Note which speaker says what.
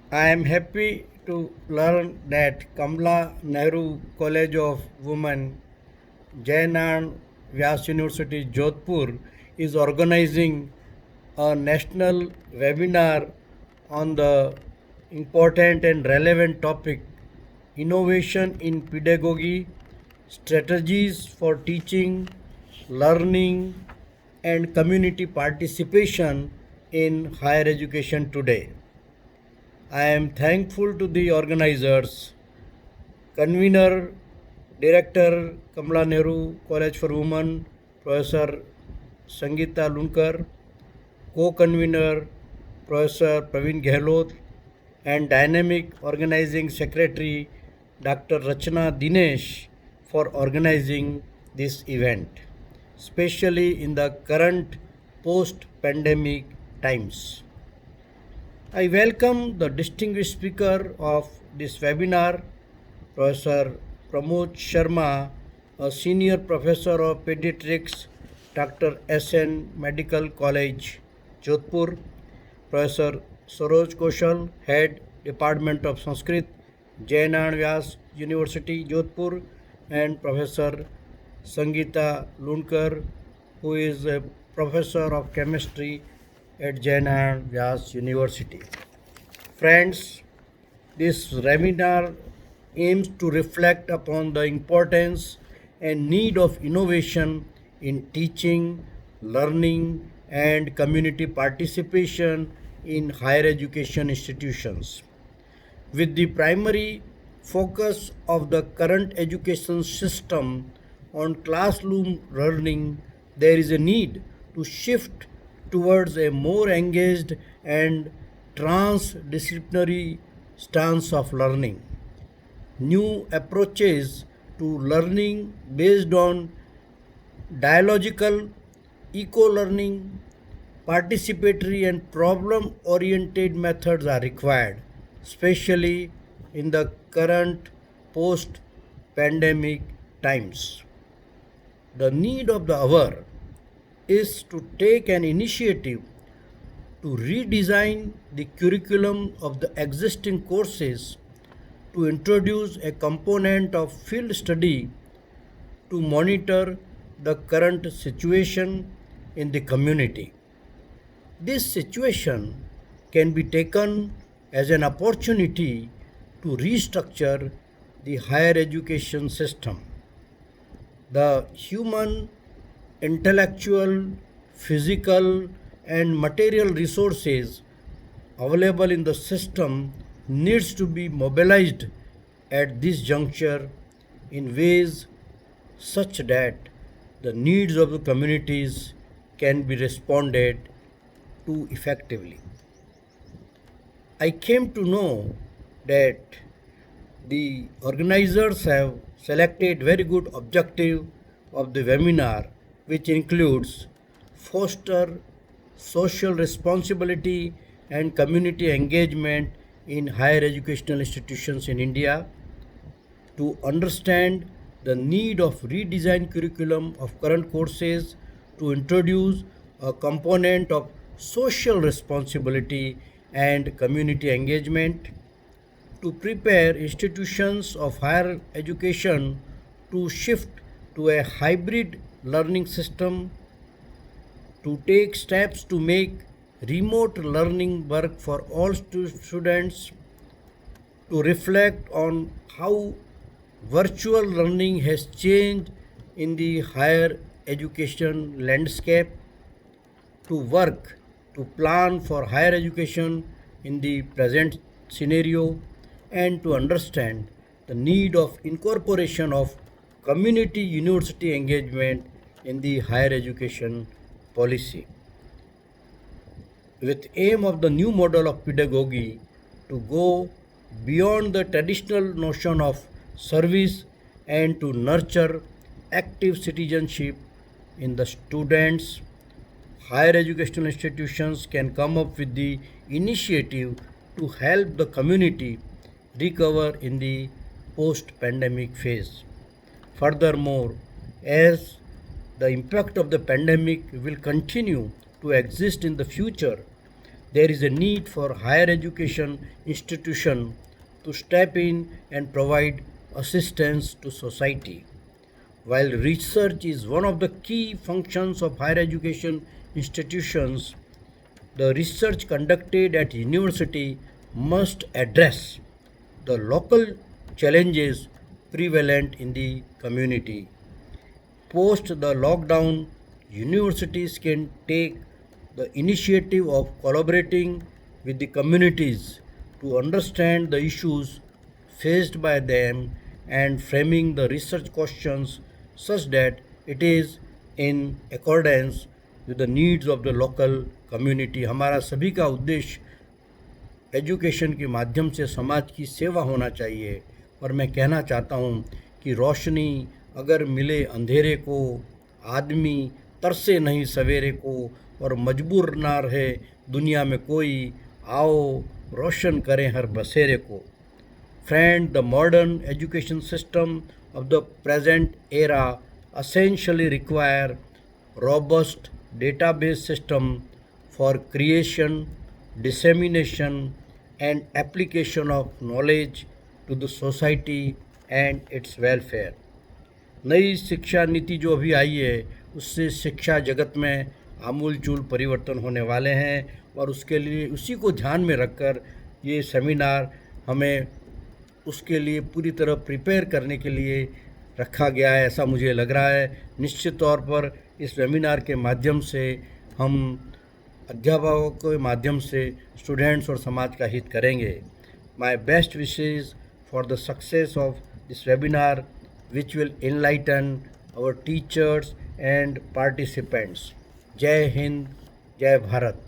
Speaker 1: I am happy to learn that Kamala Nehru College of Women, Jainan Vyas University, Jodhpur is organizing a national webinar on the important and relevant topic innovation in pedagogy, strategies for teaching, learning, and community participation in higher education today. I am thankful to the organizers, convener, director Kamala Nehru College for Women, Professor Sangeeta Lunkar, co-convener Professor Praveen Gehlot, and dynamic organizing secretary Dr. Rachna Dinesh for organizing this event, especially in the current post-pandemic times. I welcome the distinguished speaker of this webinar, Professor Pramod Sharma, a senior professor of pediatrics, Dr. SN Medical College, Jodhpur, Professor Saroj Koshal, Head Department of Sanskrit, Jainan Vyas University, Jodhpur, and Professor Sangeeta Lunkar, who is a professor of chemistry at Jainan Vyas University. Friends, this webinar aims to reflect upon the importance and need of innovation in teaching, learning, and community participation in higher education institutions. With the primary focus of the current education system on classroom learning, there is a need to shift towards a more engaged and transdisciplinary stance of learning. New approaches to learning based on dialogical, eco learning, participatory, and problem oriented methods are required, especially in the current post pandemic times. The need of the hour is to take an initiative to redesign the curriculum of the existing courses, to introduce a component of field study to monitor the current situation in the community. This situation can be taken as an opportunity to restructure the higher education system. The human, intellectual, physical, and material resources available in the system needs to be mobilized at this juncture in ways such that the needs of the communities can be responded to effectively. I came to know that the organizers have selected very good objective of the webinar, which includes foster social responsibility and community engagement in higher educational institutions in India, to understand the need of redesign curriculum of current courses, to introduce a component of social responsibility and community engagement, to prepare institutions of higher education to shift to a hybrid learning system, to take steps to make remote learning work for all students, to reflect on how virtual learning has changed in the higher education landscape, to work to plan for higher education in the present scenario, and to understand the need of incorporation of community university engagement in the higher education policy, with aim of the new model of pedagogy to go beyond the traditional notion of service and to nurture active citizenship in the students. Higher educational institutions can come up with the initiative to help the community recover in the post pandemic phase. Furthermore, as the impact of the pandemic will continue to exist in the future, there is a need for higher education institution to step in and provide assistance to society. While research is one of the key functions of higher education institutions, the research conducted at university must address the local challenges prevalent in the community. Post the lockdown, universities can take the initiative of collaborating with the communities to understand the issues faced by them and framing the research questions such that it is in accordance with the needs of the local community. हमारा सभी का उद्देश्य education के माध्यम से समाज की सेवा होना चाहिए। और मैं कहना चाहता हूँ कि रोशनी अगर मिले अंधेरे को, आदमी तरसे नहीं सवेरे को, और मजबूर ना रहे दुनिया में कोई, आओ रोशन करें हर बसेरे को। Friend, the modern education system of the present era essentially require robust database system for creation, dissemination and application of knowledge to the society and its welfare. नई शिक्षा नीति जो अभी आई है उससे शिक्षा जगत में आमूलचूल परिवर्तन होने वाले हैं, और उसके लिए उसी को ध्यान में रखकर ये सेमिनार हमें उसके लिए पूरी तरह प्रिपेयर करने के लिए रखा गया है, ऐसा मुझे लग रहा है। निश्चित तौर पर इस वेबिनार के माध्यम से हम अध्यापकों के माध्यम से स्टूडेंट्स और समाज का हित करेंगे। My best wishes for the success of this webinar which will enlighten our teachers and participants. जय हिंद, जय भारत।